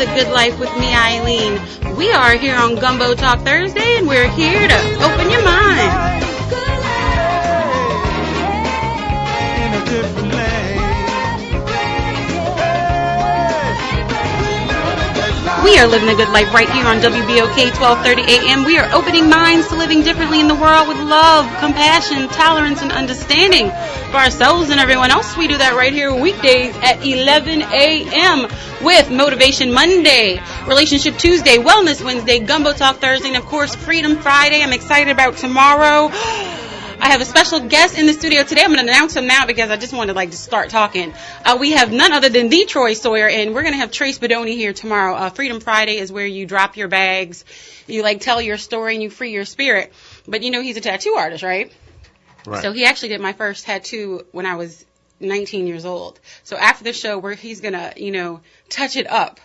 The Good Life with me, Eileen. We are here on Gumbo Talk Thursday, and we're here to open your mind. We are living a good life right here on WBOK 1230 AM. We are opening minds to living differently in the world with love, compassion, tolerance, and understanding for ourselves and everyone else. We do that right here weekdays at 11 a.m. with Motivation Monday, Relationship Tuesday, Wellness Wednesday, Gumbo Talk Thursday, and of course Freedom Friday. I'm excited about tomorrow. I have a special guest in the studio today. I'm going to announce him now because I just wanted to start talking. We have none other than the Troy Sawyer, and we're going to have Trace Bedoni here tomorrow. Freedom Friday is where you drop your bags, you tell your story, and you free your spirit. But he's a tattoo artist, right? Right. So he actually did my first tattoo when I was 19 years old. So after the show, he's going to, touch it up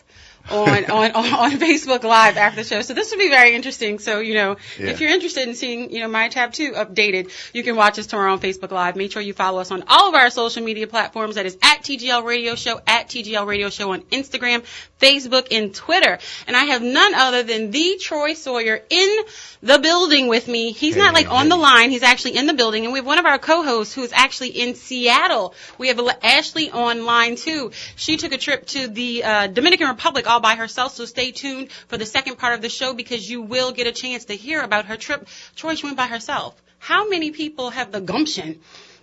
on Facebook Live after the show. So this will be very interesting. So, if you're interested in seeing, my tattoo updated, you can watch us tomorrow on Facebook Live. Make sure you follow us on all of our social media platforms. That is at TGL Radio Show, at TGL Radio Show on Instagram, Facebook, and Twitter. And I have none other than the Troy Sawyer in the building with me. He's not on the line. He's actually in the building. And we have one of our co-hosts who is actually in Seattle. We have Ashley on line too. She took a trip to the Dominican Republic all by herself, so stay tuned for the second part of the show because you will get a chance to hear about her trip. Troy, she went by herself. How many people have the gumption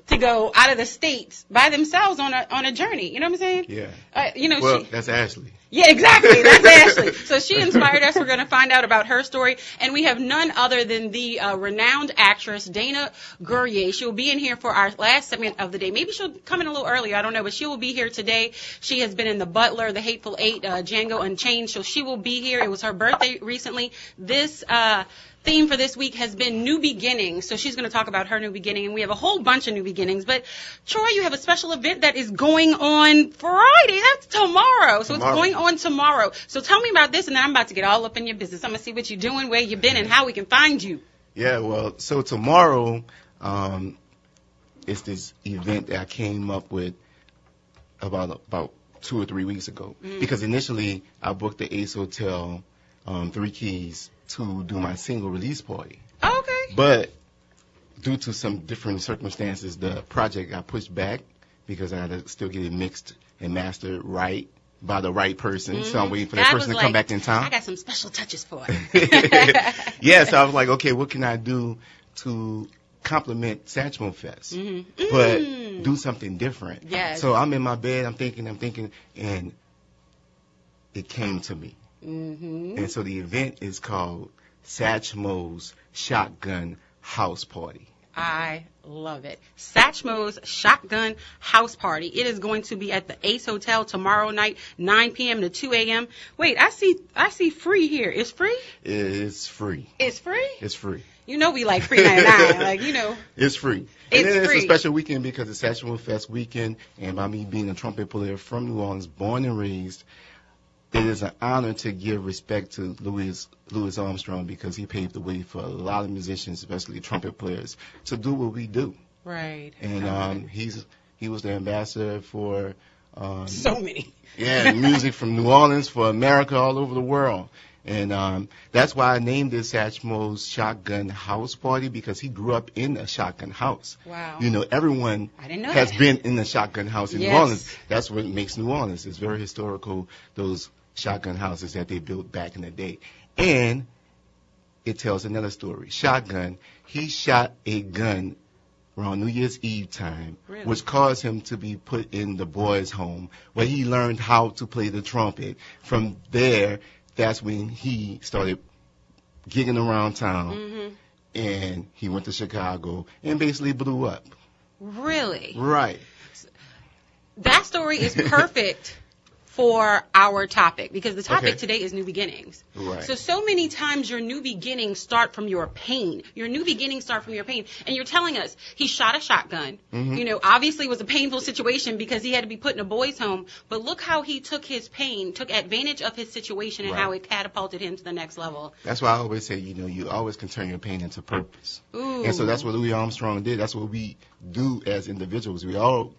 to go out of the States by themselves on a journey? You know what I'm saying? Yeah. That's Ashley. Yeah, exactly. That's Ashley. So she inspired us. We're going to find out about her story. And we have none other than the renowned actress, Dana Gourrier. She will be in here for our last segment of the day. Maybe she'll come in a little earlier. I don't know. But she will be here today. She has been in The Butler, The Hateful Eight, Django Unchained. So she will be here. It was her birthday recently. This theme for this week has been new beginnings. So she's going to talk about her new beginning. And we have a whole bunch of new beginnings. But, Troy, you have a special event that is going on Friday. That's tomorrow. So it's going on tomorrow. So tell me about this, and then I'm about to get all up in your business. I'm going to see what you're doing, where you've been, and how we can find you. Yeah, well, so tomorrow is this event that I came up with about 2 or 3 weeks ago. Mm-hmm. Because initially I booked the Ace Hotel, 3 Keys, to do my single release party. Oh, okay. But due to some different circumstances, the project got pushed back because I had to still get it mixed and mastered right by the right person. Mm-hmm. So I'm waiting for that person to come back in time. I got some special touches for it. Yeah, so I was like, okay, what can I do to compliment Satchmo Fest, but do something different? Yes. So I'm in my bed, I'm thinking, and it came to me. Mm-hmm. And so the event is called Satchmo's Shotgun House Party. I love it. Satchmo's Shotgun House Party. It is going to be at the Ace Hotel tomorrow night, 9 p.m. to 2 a.m. Wait, I see free here. It's free? It's free. It's free? It's free. We like free 99. It's free. It's and then free. It's a special weekend because it's Satchmo Fest weekend, and by me being a trumpet player from New Orleans, born and raised, it is an honor to give respect to Louis Armstrong because he paved the way for a lot of musicians, especially trumpet players, to do what we do. Right. And he was the ambassador for so many. Yeah, music from New Orleans for America all over the world. And that's why I named it Satchmo's Shotgun House Party, because he grew up in a shotgun house. Wow. Everyone has been in the shotgun house in New Orleans. That's what makes New Orleans. It's very historical, those shotgun houses that they built back in the day. And it tells another story. Shotgun, he shot a gun around New Year's Eve time, really? Which caused him to be put in the boys' home, where he learned how to play the trumpet. From there, that's when he started gigging around town, and he went to Chicago and basically blew up. Really? Right. That story is perfect for our topic, because the topic today is new beginnings. Right. So many times your new beginnings start from your pain. Your new beginnings start from your pain. And you're telling us he shot a shotgun. Obviously it was a painful situation because he had to be put in a boys' home. But look how he took his pain, took advantage of his situation, and how it catapulted him to the next level. That's why I always say, you always can turn your pain into purpose. Ooh. And so that's what Louis Armstrong did. That's what we do as individuals. We all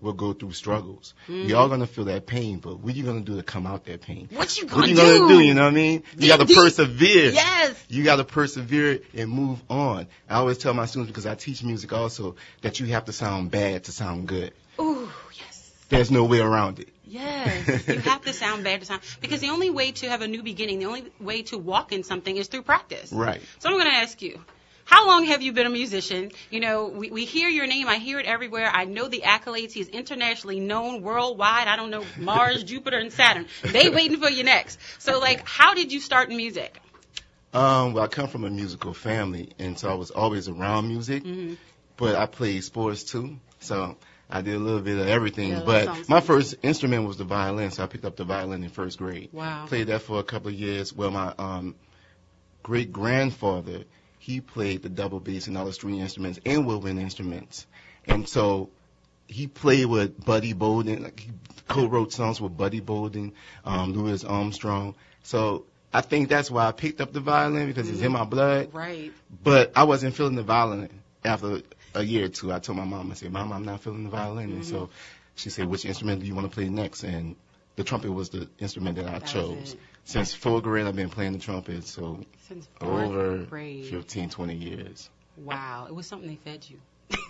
will go through struggles. We all gonna feel that pain, but what are you gonna do to come out that pain? What you gonna do? You know what I mean? You gotta persevere. Yes. You gotta persevere and move on. I always tell my students, because I teach music also, that you have to sound bad to sound good. Ooh, yes. There's no way around it. Yes, you have to sound bad to sound, because the only way to have a new beginning, the only way to walk in something is through practice. Right. So I'm going to ask you, how long have you been a musician? You know, we hear your name. I hear it everywhere. I know the accolades. He's internationally known worldwide. I don't know, Mars, Jupiter, and Saturn. They waiting for you next. So, like, how did you start in music? Well, I come from a musical family, and so I was always around music, but I played sports too. So I did a little bit of everything, but my first instrument was the violin, so I picked up the violin in first grade. Wow. Played that for a couple of years. Well, my great-grandfather, he played the double bass and all the string instruments and woodwind instruments. And so he played with Buddy Bolden. Like, he co-wrote songs with Buddy Bolden, Louis Armstrong. So I think that's why I picked up the violin, because it's in my blood. Right. But I wasn't feeling the violin after a year or two. I told my mom, I said, Mom, I'm not feeling the violin. And so she said, which instrument do you want to play next? And the trumpet was the instrument that I chose. Since fourth grade, I've been playing the trumpet, so over grade. 15, 20 years. Wow. It was something they fed you.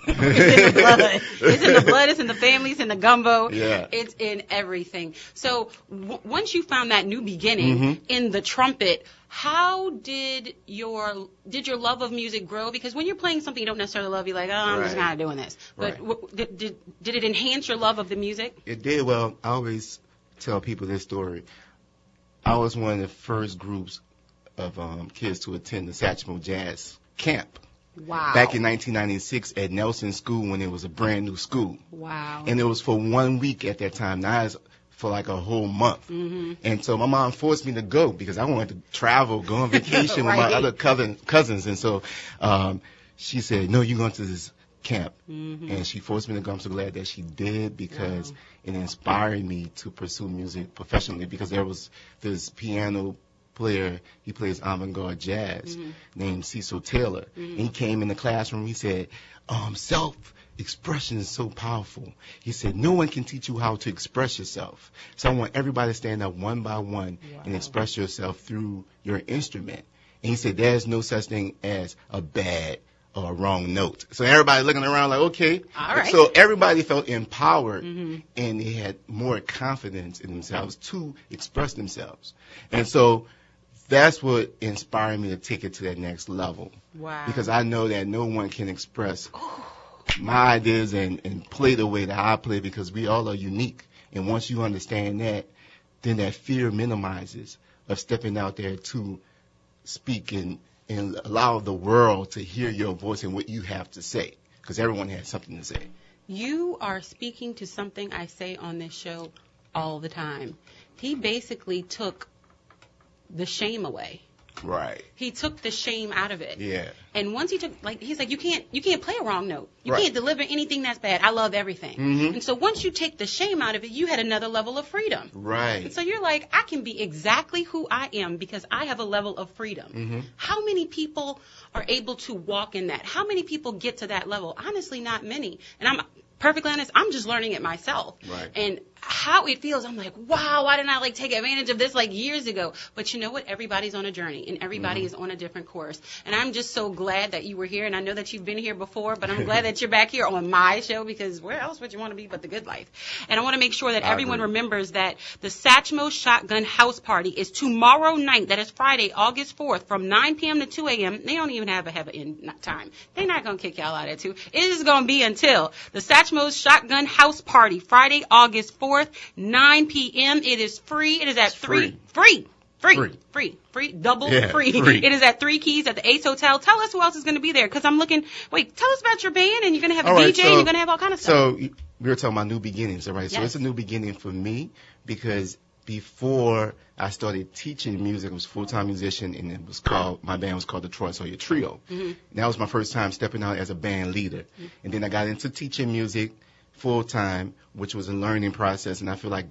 It's in the blood. It's in the blood. It's in the family. It's in the gumbo. Yeah. It's in everything. So once you found that new beginning in the trumpet, how did your love of music grow? Because when you're playing something you don't necessarily love, you're like, oh, I'm just kind of doing this. But did it enhance your love of the music? It did. Well, I always tell people this story. I was one of the first groups of kids to attend the Satchmo Jazz Camp. Wow. Back in 1996 at Nelson School, when it was a brand new school. Wow. And it was for 1 week at that time. Now it's for like a whole month. And so my mom forced me to go because I wanted to travel, go on vacation with my other cousins. And so she said, no, you're going to this camp. And she forced me to go. I'm so glad that she did, because it inspired me to pursue music professionally, because there was this piano player, he plays avant-garde jazz, named Cecil Taylor. And he came in the classroom, he said, self-expression is so powerful. He said, no one can teach you how to express yourself. So I want everybody to stand up one by one and express yourself through your instrument. And he said, there's no such thing as a bad or a wrong note. So everybody looking around like, okay. All right. So everybody felt empowered, and they had more confidence in themselves to express themselves. And so that's what inspired me to take it to that next level. Wow. Because I know that no one can express my ideas and play the way that I play, because we all are unique. And once you understand that, then that fear minimizes of stepping out there to speak and allow the world to hear your voice and what you have to say, because everyone has something to say. You are speaking to something I say on this show all the time. He basically took the shame away. Right. He took the shame out of it. Yeah. And once he took, he's like, you can't play a wrong note. You can't deliver anything that's bad. I love everything. And so once you take the shame out of it, you had another level of freedom. Right. And so you're like, I can be exactly who I am because I have a level of freedom. How many people are able to walk in that? How many people get to that level? Honestly, not many. And I'm perfectly honest, I'm just learning it myself. Right. And how it feels, I'm like, wow, why didn't I take advantage of this years ago? But you know what? Everybody's on a journey, and everybody is on a different course. And I'm just so glad that you were here, and I know that you've been here before, but I'm glad that you're back here on my show, because where else would you want to be but the good life? And I want to make sure that everyone remembers that the Satchmo Shotgun House Party is tomorrow night. That is Friday, August 4th, from 9 p.m. to 2 a.m. They don't even have an end time. They're not going to kick y'all out at 2. It is going to be until the Satchmo Shotgun House Party, Friday, August 4th, 9 p.m. It is free. It is at free. Double free. It is at 3 Keys at the Ace Hotel. Tell us who else is going to be there, because I'm looking. Wait, tell us about your band, and you're going to have a DJ, and you're going to have all kind of stuff. So we were talking about new beginnings, all right? So it's a new beginning for me, because before I started teaching music, I was a full-time musician, and it was my band was called the Troy Sawyer Trio. And that was my first time stepping out as a band leader. And then I got into teaching music full-time, which was a learning process, and I feel like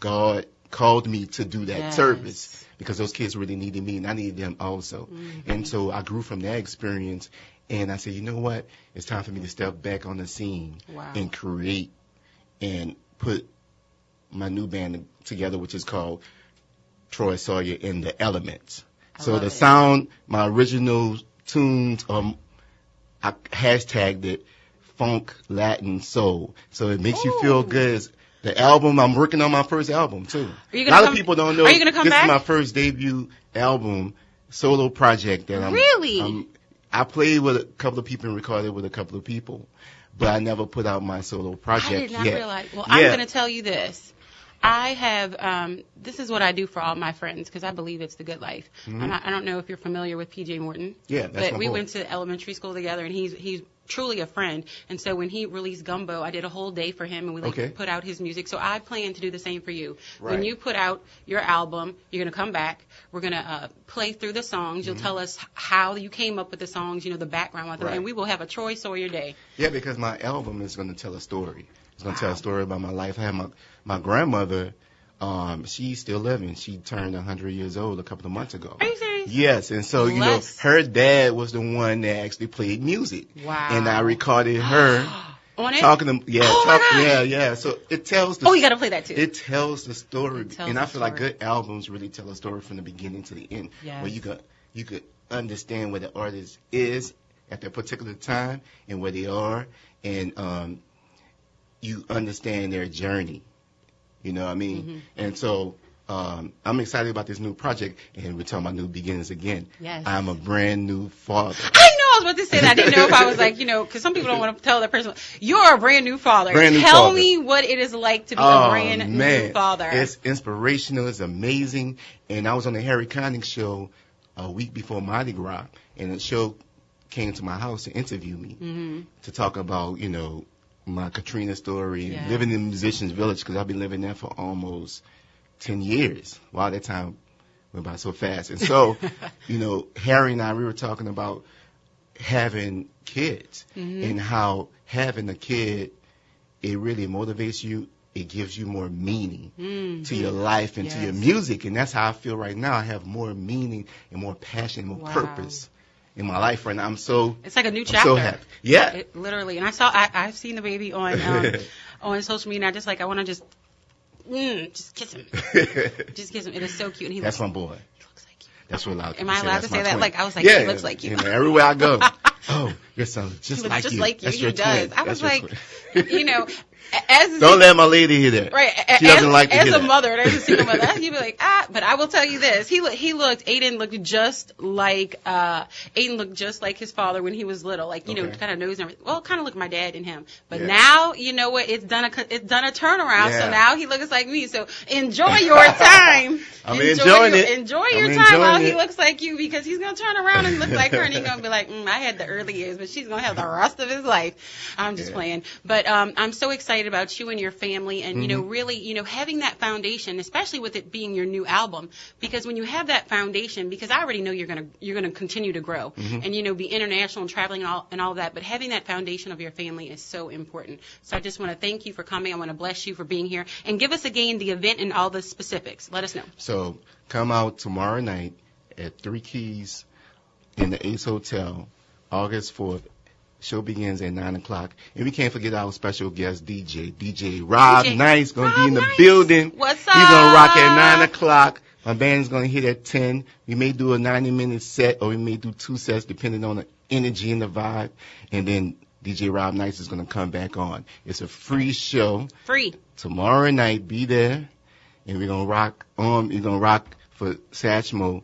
God called me to do that service, because those kids really needed me, and I needed them also. And so I grew from that experience, and I said, you know what? It's time for me to step back on the scene and create and put my new band together, which is called Troy Sawyer in the Elements. So the sound, my original tunes, I hashtagged it funk, Latin, soul. So it makes you feel good. The album, I'm working on my first album too. A lot of people don't know. Are you going to come back? This is my first debut album, solo project that I played with a couple of people and recorded with a couple of people, but I never put out my solo project yet. I did not realize. Well, I'm going to tell you this. I have, this is what I do for all my friends because I believe it's the good life. Mm-hmm. I don't know if you're familiar with P.J. Morton. Yeah, that's but we went to elementary school together, and he's truly a friend. And so when he released Gumbo, I did a whole day for him, and we put out his music. So I plan to do the same for you. Right. When you put out your album, you're going to come back. We're going to play through the songs. You'll tell us how you came up with the songs, the background of them, and we will have a Troy Sawyer day. Yeah, because my album is going to tell a story. It's going to tell a story about my life. I have my grandmother. She's still living. She turned 100 years old a couple of months ago. Are you serious? Yes, and so, her dad was the one that actually played music. Wow. And I recorded her on it? talking to, yeah. So it tells the you got to play that too. It tells the story. And I feel like good albums really tell a story from the beginning to the end. Yes. Where you could understand where the artist is at that particular time and where they are, and you understand their journey. You know what I mean? Mm-hmm. And so I'm excited about this new project, and we're talking about new beginnings again. Yes. I'm a brand new father. I know, I was about to say that. I didn't know if I was like, because some people don't want to tell that person, you're a brand new father. Tell me what it is like to be a brand new father. It's inspirational. It's amazing. And I was on the Harry Connick show a week before Mardi Gras, and the show came to my house to interview me to talk about, my Katrina story, living in Musicians Village, because I've been living there for almost 10 years. Wow, that time went by so fast. And so, Harry and I, we were talking about having kids and how having a kid, it really motivates you. It gives you more meaning to your life and to your music. And that's how I feel right now. I have more meaning and more passion and more purpose in my life right now. It's like a new chapter. I'm so happy. Yeah. Literally. And I've seen the baby on on social media, and I want to just kiss him. Just kiss him. It is so cute. And that's my boy. He looks like you. That's what allowed. Am I allowed to say that? Twin. Like, I was like, he looks like you. Everywhere I go. Oh, your son just like you. Just like you. That's your he does. twin. I was like, don't let my lady hear that. Right. She doesn't like to hear that. As a mother, as a single mother, you'd be like, but I will tell you this. Aiden looked just like his father when he was little. Like, kind of knows everything. Well, kind of like my dad and him. But now, you know what? It's done a turnaround. Yeah. So now he looks like me. So enjoy your time. Enjoy your time while he looks like you, because he's going to turn around and look like her, and he's going to be like, I had the early years, but she's going to have the rest of his life. I'm just playing. But I'm so excited about you and your family, and really, having that foundation, especially with it being your new album, because when you have that foundation, because I already know you're gonna continue to grow and be international and traveling and all of that, but having that foundation of your family is so important. So I just want to thank you for coming. I want to bless you for being here, and give us again the event and all the specifics. Let us know. So come out tomorrow night at 3 Keys in the Ace Hotel, August 4th. Show begins at 9 o'clock. And we can't forget our special guest, DJ Rob Nice, going to be in the building. What's up? He's going to rock at 9 o'clock. My band's going to hit at 10. We may do a 90-minute set, or we may do 2 sets, depending on the energy and the vibe. And then DJ Rob Nice is going to come back on. It's a free show. Free. Tomorrow night, be there. And we're going to rock on. We're going to rock for Satchmo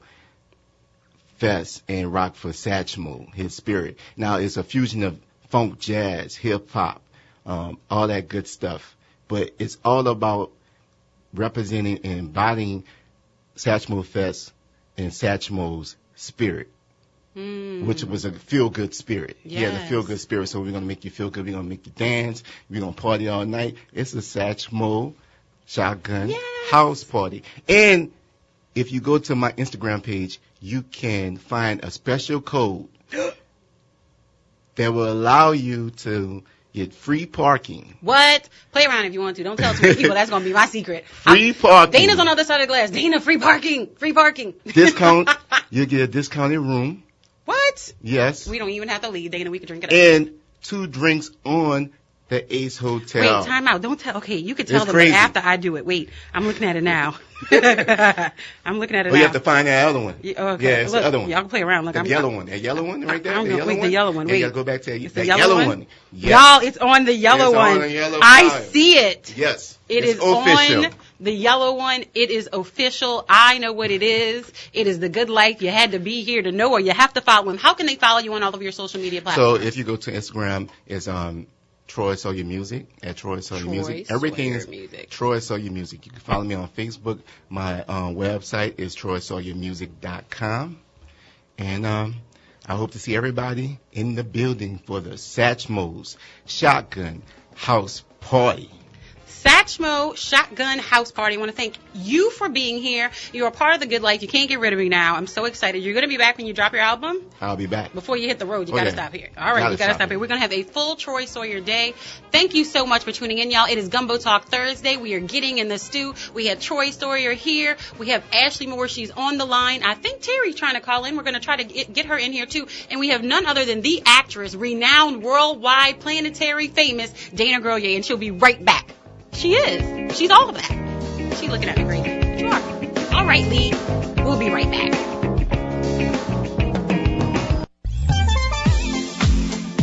Fest and rock for Satchmo, his spirit. Now, it's a fusion of funk, jazz, hip-hop, all that good stuff. But it's all about representing and embodying Satchmo Fest and Satchmo's spirit, which was a feel-good spirit. Yes. He had a feel-good spirit, so we're going to make you feel good. We're going to make you dance. We're going to party all night. It's a Satchmo Shotgun house party. And if you go to my Instagram page, you can find a special code that will allow you to get free parking. What? Play around if you want to. Don't tell too many people. That's going to be my secret. Free parking. Dana's on the other side of the glass. Dana, free parking. Free parking. Discount. You'll get a discounted room. What? Yes. We don't even have to leave, Dana. We can drink it up. And 2 drinks on The Ace Hotel. Wait, time out. Don't tell. Okay, you can tell It's them crazy. after I do it. Wait, I'm looking at it now. I'm looking at it now. You have to find that other one. Okay. Yeah, it's Look, the other one. Y'all can play around. Look, The yellow one. That yellow one right there? I'm The gonna yellow wait, one? the yellow one. Yeah, Wait. you gotta go back to It's the the yellow one. Yes. Y'all, it's on the yellow It's one. on the yellow I file. see it. Yes. It it's is official. on the yellow one. It is official. I know what it is. It is the good life. You had to be here to know, or you have to follow him. How can they follow you on all of your social media platforms? So if you go to Instagram, it's Troy Sawyer Music at Troy Sawyer Music. Everything is Troy Sawyer Music. You can follow me on Facebook. My website is troysawyermusic.com. And I hope to see everybody in the building for the Satchmo's Shotgun House Party. Satchmo Shotgun House Party. I want to thank you for being here. You're a part of the good life. You can't get rid of me now. I'm so excited. You're going to be back when you drop your album? I'll be back. Before you hit the road, you got to stop here. All right, you got to stop here. We're going to have a full Troy Sawyer day. Thank you so much for tuning in, y'all. It is Gumbo Talk Thursday. We are getting in the stew. We have Troy Sawyer here. We have Ashley Moore. She's on the line. I think Terry's trying to call in. We're going to try to get her in here, too. And we have none other than the actress, renowned, worldwide, planetary, famous Dana Grelier, and she'll be right back. She is. She's all of that. She's looking at me crazy. You are. All right, Lee. We'll be right back.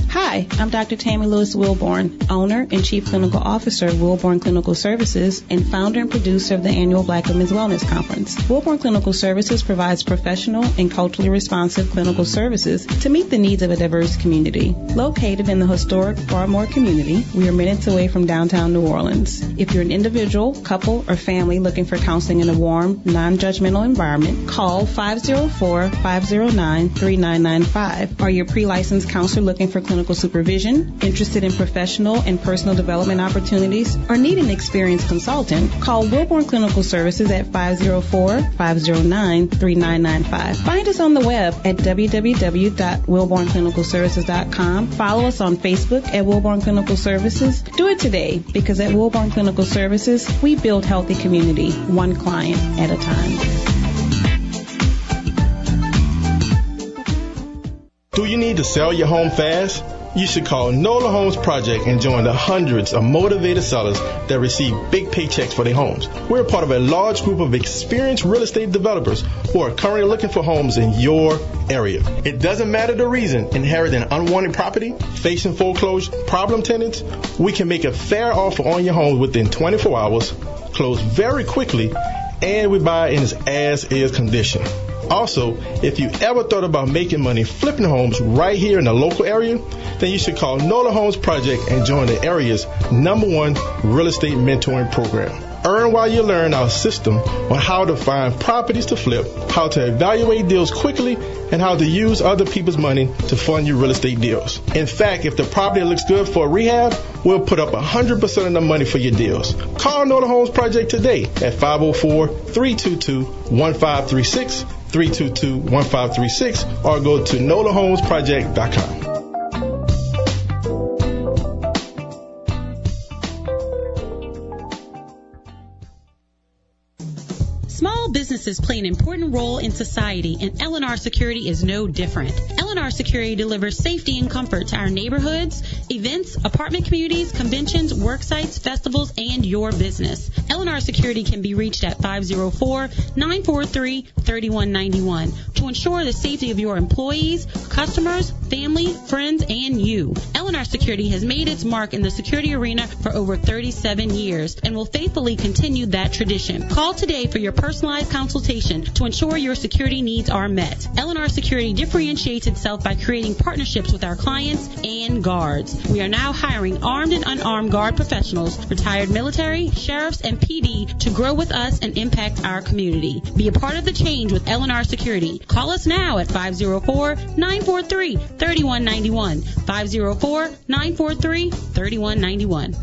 Hi, I'm Dr. Tammy Lewis Wilborn, owner and Chief Clinical Officer of Wilborn Clinical Services and founder and producer of the annual Black Women's Wellness Conference. Wilborn Clinical Services provides professional and culturally responsive clinical services to meet the needs of a diverse community. Located in the historic Broadmoor community, we are minutes away from downtown New Orleans. If you're an individual, couple, or family looking for counseling in a warm, non-judgmental environment, call 504-509-3995. Are you a pre-licensed counselor looking for clinical supervision, interested in professional and personal development opportunities, or need an experienced consultant? Call Wilborn Clinical Services at 504-509-3995. Find us on the web at www.wilbornclinicalservices.com. Follow us on Facebook at Wilborn Clinical Services. Do it today, because at Wilborn Clinical Services, we build healthy community, one client at a time. Do you need to sell your home fast? You should call NOLA Homes Project and join the hundreds of motivated sellers that receive big paychecks for their homes. We're part of a large group of experienced real estate developers who are currently looking for homes in your area. It doesn't matter the reason, inheriting unwanted property, facing foreclosure, problem tenants, we can make a fair offer on your home within 24 hours, close very quickly, and we buy in its as-is condition. Also, if you ever thought about making money flipping homes right here in the local area, then you should call NOLA Homes Project and join the area's #1 real estate mentoring program. Earn while you learn our system on how to find properties to flip, how to evaluate deals quickly, and how to use other people's money to fund your real estate deals. In fact, if the property looks good for a rehab, we'll put up 100% of the money for your deals. Call NOLA Homes Project today at 504-322-1536, 322-1536, or go to NOLAHomesProject.com. Small businesses play an important role in society, and L&R Security is no different. L&R Security delivers safety and comfort to our neighborhoods, events, apartment communities, conventions, work sites, festivals, and your business. L&R Security can be reached at 504-943-3191 to ensure the safety of your employees, customers, family, friends, and you. L&R Security has made its mark in the security arena for over 37 years and will faithfully continue that tradition. Call today for your personalized consultation to ensure your security needs are met. L&R Security differentiates itself by creating partnerships with our clients and guards. We are now hiring armed and unarmed guard professionals, retired military, sheriffs, and PD to grow with us and impact our community. Be a part of the change with L&R Security. Call us now at 504-943-3191. 504-943-3191.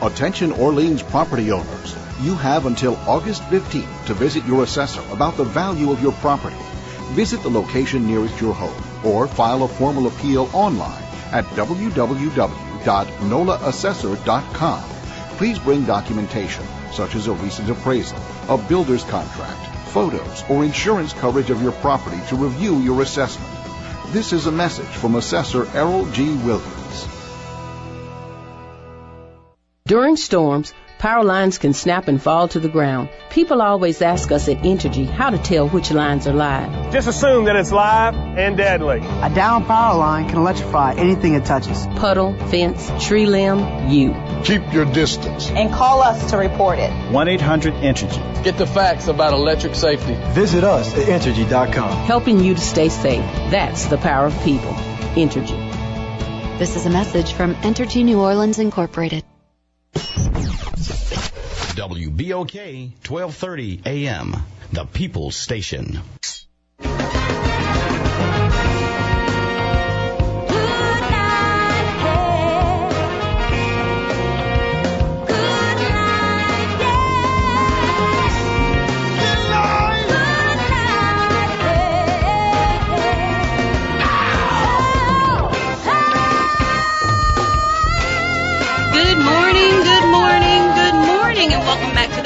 Attention Orleans property owners. You have until August 15th to visit your assessor about the value of your property. Visit the location nearest your home or file a formal appeal online at www.nolaassessor.com. Please bring documentation such as a recent appraisal, a builder's contract, photos, or insurance coverage of your property to review your assessment. This is a message from Assessor Errol G. Williams. During storms, power lines can snap and fall to the ground. People always ask us at Entergy how to tell which lines are live. Just assume that it's live and deadly. A down power line can electrify anything it touches. Puddle, fence, tree limb, you. Keep your distance. And call us to report it. 1-800-ENTERGY. Get the facts about electric safety. Visit us at Entergy.com. Helping you to stay safe. That's the power of people. Entergy. This is a message from Entergy New Orleans Incorporated. WBOK 1230 AM, the People's Station.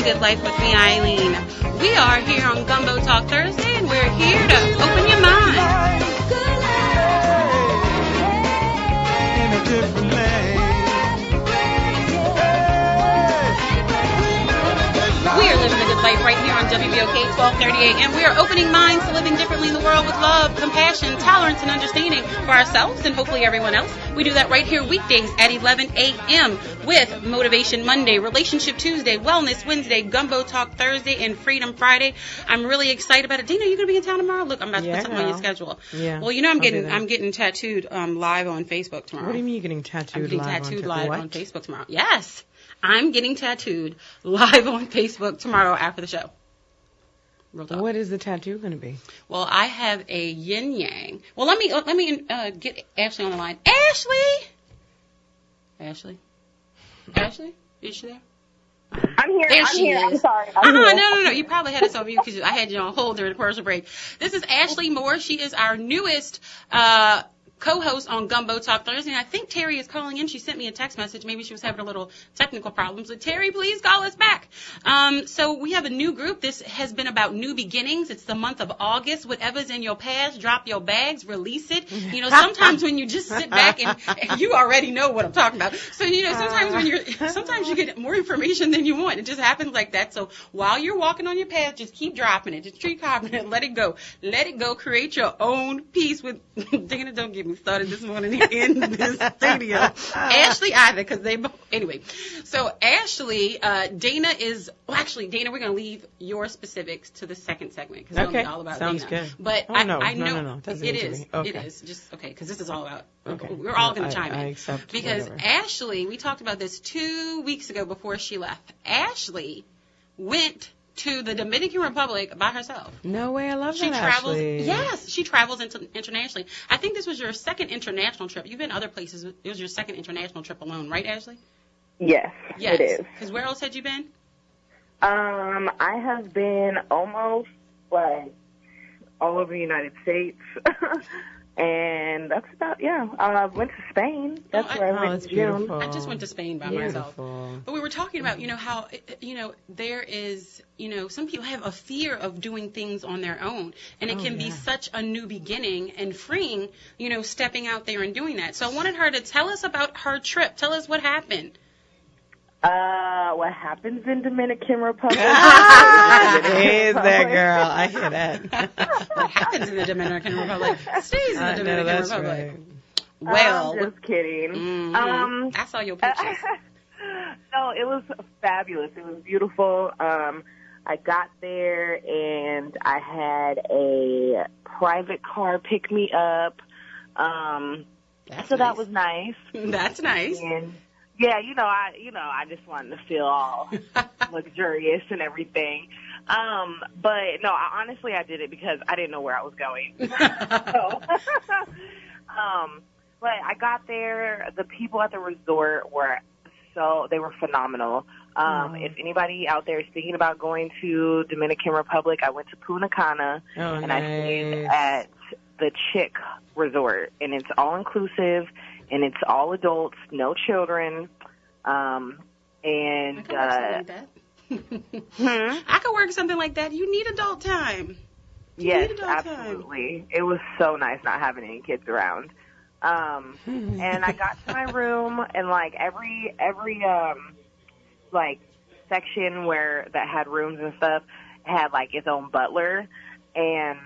Good Life with me, Eileen. We are here on Gumbo Talk Thursday, and we're here to open your mind. We are living the good life right here on WBOK 1230 AM. We are opening minds to living differently in the world with love, compassion, tolerance, and understanding for ourselves and hopefully everyone else. We do that right here weekdays at 11 a.m. with Motivation Monday, Relationship Tuesday, Wellness Wednesday, Gumbo Talk Thursday, and Freedom Friday. I'm really excited about it. Dina, you going to be in town tomorrow? Look, I'm about to put something on your schedule. Yeah. Well, you know I'm getting tattooed live on Facebook tomorrow. What do you mean you're getting tattooed live? I'm getting tattooed live on Facebook tomorrow. Yes. I'm getting tattooed live on Facebook tomorrow after the show. Real talk. What is the tattoo going to be? Well, I have a yin yang. Well, let me get Ashley on the line. Ashley, is she there? I'm here. There she is. I'm sorry. No. You probably had us on mute because I had you on hold during the commercial break. This is Ashley Moore. She is our newest co-host on Gumbo Talk Thursday, and I think Terry is calling in. She sent me a text message. Maybe she was having a little technical problems. So Terry, please call us back. So we have a new group. This has been about new beginnings. It's the month of August. Whatever's in your past, drop your bags, release it. You know, sometimes when you just sit back and you already know what I'm talking about. So, you know, sometimes you get more information than you want. It just happens like that. So while you're walking on your path, just keep dropping it. Just keep dropping it. Let it go. Let it go. Create your own peace with Dana. Don't get me started this morning in this studio. Ashley either, because they both. Anyway, so Ashley, Dana, we're going to leave your specifics to the second segment because it'll be all about Sounds Dana. Good. But I know it is. Okay. It is. Just okay, because this is all about. Okay. We're all going to chime in. I accept because whatever. Ashley, we talked about this 2 weeks ago before she left. Ashley went to the Dominican Republic by herself. No way, I love she that, travels. Ashley. Yes, she travels internationally. I think this was your second international trip. You've been other places. It was your second international trip alone, right, Ashley? Yes, it is. Because where else had you been? I have been almost like all over the United States. And that's about, I went to Spain. That's where I went in June. Beautiful. I just went to Spain by myself. But we were talking about, how, there is, some people have a fear of doing things on their own. And it can be such a new beginning and freeing, stepping out there and doing that. So I wanted her to tell us about her trip. Tell us what happened. What happens in Dominican Republic? Hey there, girl. I hear that. What happens in the Dominican Republic stays in the Dominican Republic. Right. Well, I'm just kidding. Mm-hmm. I saw your pictures. No, it was fabulous. It was beautiful. I got there and I had a private car pick me up. That was nice. That's nice. And yeah, I just wanted to feel all luxurious and everything. But no, honestly, I did it because I didn't know where I was going. But I got there. The people at the resort were they were phenomenal. If anybody out there is thinking about going to Dominican Republic, I went to Punta Cana and I stayed at the Chick Resort, and it's all inclusive. And it's all adults, no children. I could work something like that. You need adult time. Yes, absolutely. It was so nice not having any kids around. And I got to my room, and like every like section that had rooms and stuff had like its own butler, and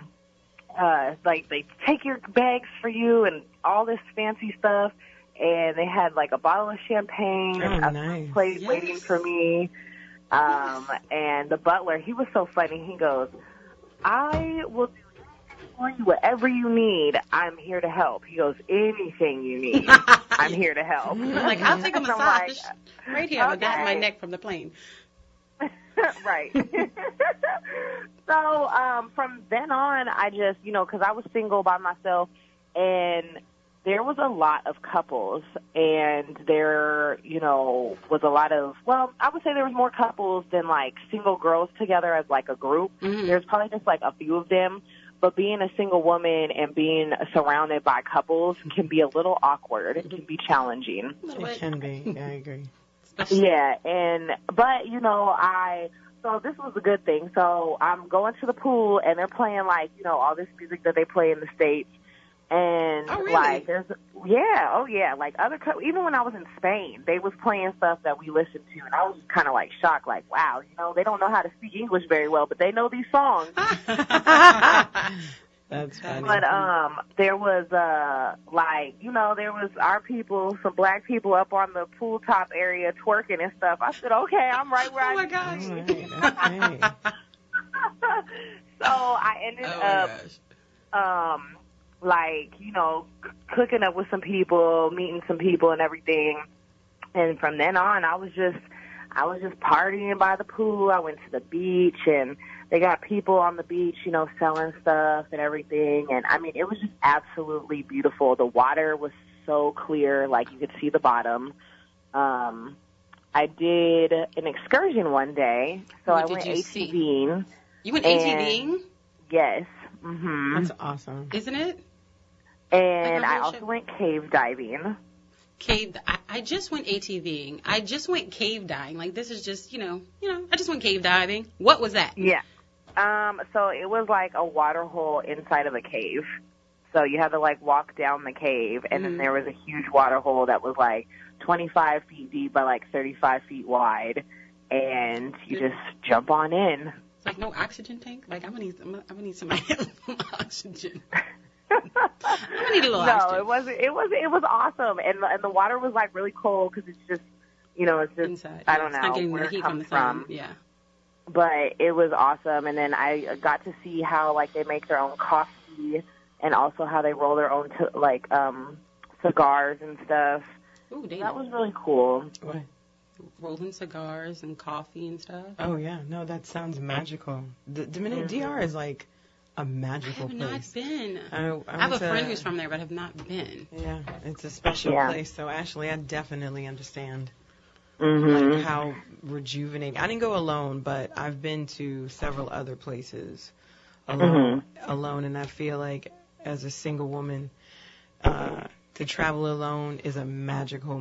like they take your bags for you and all this fancy stuff, and they had like a bottle of champagne and a plate waiting for me. And the butler, he was so funny. He goes, I will do for you whatever you need. I'm here to help. He goes, anything you need, I'm here to help. Like, I'll take a massage right here. I got my neck from the plane. Right. So from then on, I just, because I was single by myself, and there was a lot of couples, and there, was a lot of, I would say there was more couples than, like, single girls together as, like, a group. Mm-hmm. There's probably just, like, a few of them. But being a single woman and being surrounded by couples can be a little awkward. It can be challenging. It can be. Yeah, I agree. Yeah, but so this was a good thing. So I'm going to the pool, and they're playing, like, all this music that they play in the States. And, like, like, even when I was in Spain, they was playing stuff that we listened to, and I was just kind of, like, shocked, like, wow, they don't know how to speak English very well, but they know these songs. That's funny. But there was there was our people, some black people up on the pool top area twerking and stuff. I said, okay, I'm right where I need to be. So I ended up cooking up with some people, meeting some people and everything. And from then on, I was just partying by the pool. I went to the beach, and they got people on the beach, selling stuff and everything. And, I mean, it was just absolutely beautiful. The water was so clear, like you could see the bottom. I did an excursion one day, so I went ATVing. You went ATVing? Yes. Mm-hmm. That's awesome. Isn't it? And I also went cave diving. I just went ATVing. I just went cave diving. Like, this is just, I just went cave diving. What was that? Yeah. So it was like a water hole inside of a cave. So you had to, like, walk down the cave, and then there was a huge water hole that was, like, 25 feet deep by, like, 35 feet wide, and you just jump on in. Like, no oxygen tank? Like, I'm gonna need somebody else some oxygen. I'm gonna need a little oxygen. No, it was awesome, and the water was, like, really cold because it's just, it's just, inside. I don't know it's not getting where the heat it comes from the sun. from. Yeah. But it was awesome, and then I got to see how, like, they make their own coffee, and also how they roll their own cigars and stuff. Ooh, that was really cool. What? Rolling cigars and coffee and stuff. Oh yeah, no, that sounds magical. The Dominican DR is like a magical place. I have not been. I have a friend who's from there, but have not been. Yeah, it's a special place. So Ashley, I definitely understand. Like how rejuvenating. I didn't go alone, but I've been to several other places alone, and I feel like as a single woman, to travel alone is a magical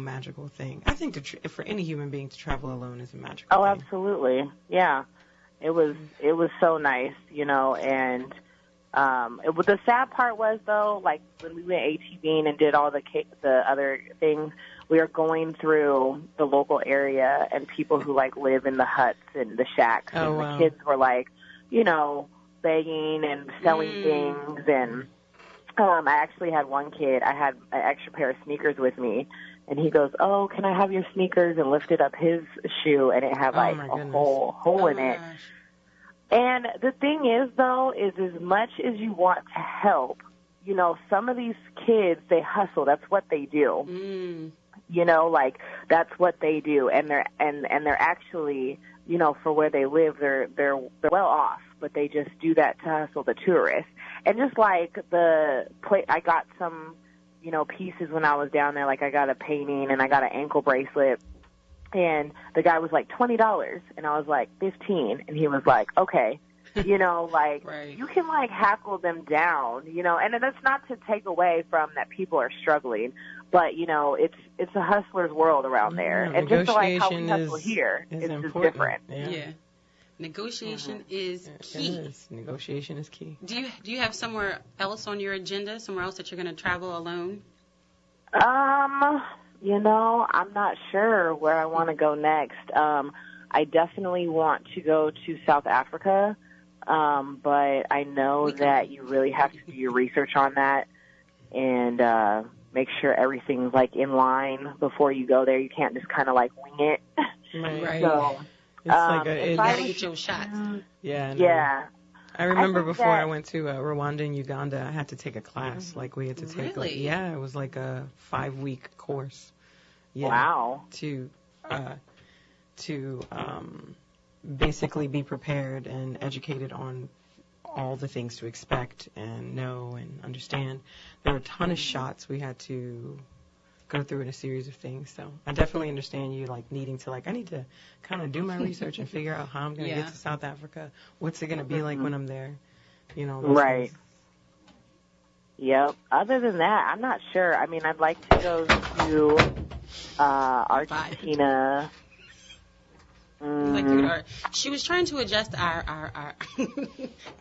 thing. I think for any human being to travel alone is a magical thing. Oh, absolutely. Yeah. It was so nice, and the sad part was, though, like when we went ATVing and did all the other things, we were going through the local area and people who, like, live in the huts and the shacks. Oh, and wow. The kids were, like, begging and selling things. And I actually had one kid, I had an extra pair of sneakers with me, and he goes, oh, can I have your sneakers? And lifted up his shoe, and it had, like, a hole in it. Gosh. And the thing is, though, is as much as you want to help, some of these kids, they hustle. That's what they do. Like, that's what they do. And they're actually, for where they live, they're well off, but they just do that to hustle the tourists. And just like I got some, pieces when I was down there. Like, I got a painting and I got an ankle bracelet. And the guy was like, $20. And I was like, $15. And he was like, okay. Like, right. You can, like, hackle them down, and that's not to take away from that people are struggling, but, it's a hustler's world around there. And just like how we hustle here, it's just different. Yeah. Negotiation is key. It is. Negotiation is key. Do you have somewhere else on your agenda, somewhere else that you're going to travel alone? I'm not sure where I want to go next. I definitely want to go to South Africa, but I know that you really have to do your research on that and make sure everything's like in line before you go there. You can't just kind of like wing it. Right. So, it's like you gotta get your shots. Yeah. Yeah. I remember before I went to Rwanda and Uganda, I had to take a class. Like we had to take. Really? It was like a 5-week course. Yeah, wow. To basically be prepared and educated on all the things to expect and know and understand. There were a ton of shots we had to go through in a series of things. So I definitely understand you like needing to I need to kind of do my research and figure out how I'm going to get to South Africa. What's it going to be like when I'm there? Right. Things. Yep. Other than that, I'm not sure. I mean, I'd like to go to Argentina. She was trying to adjust our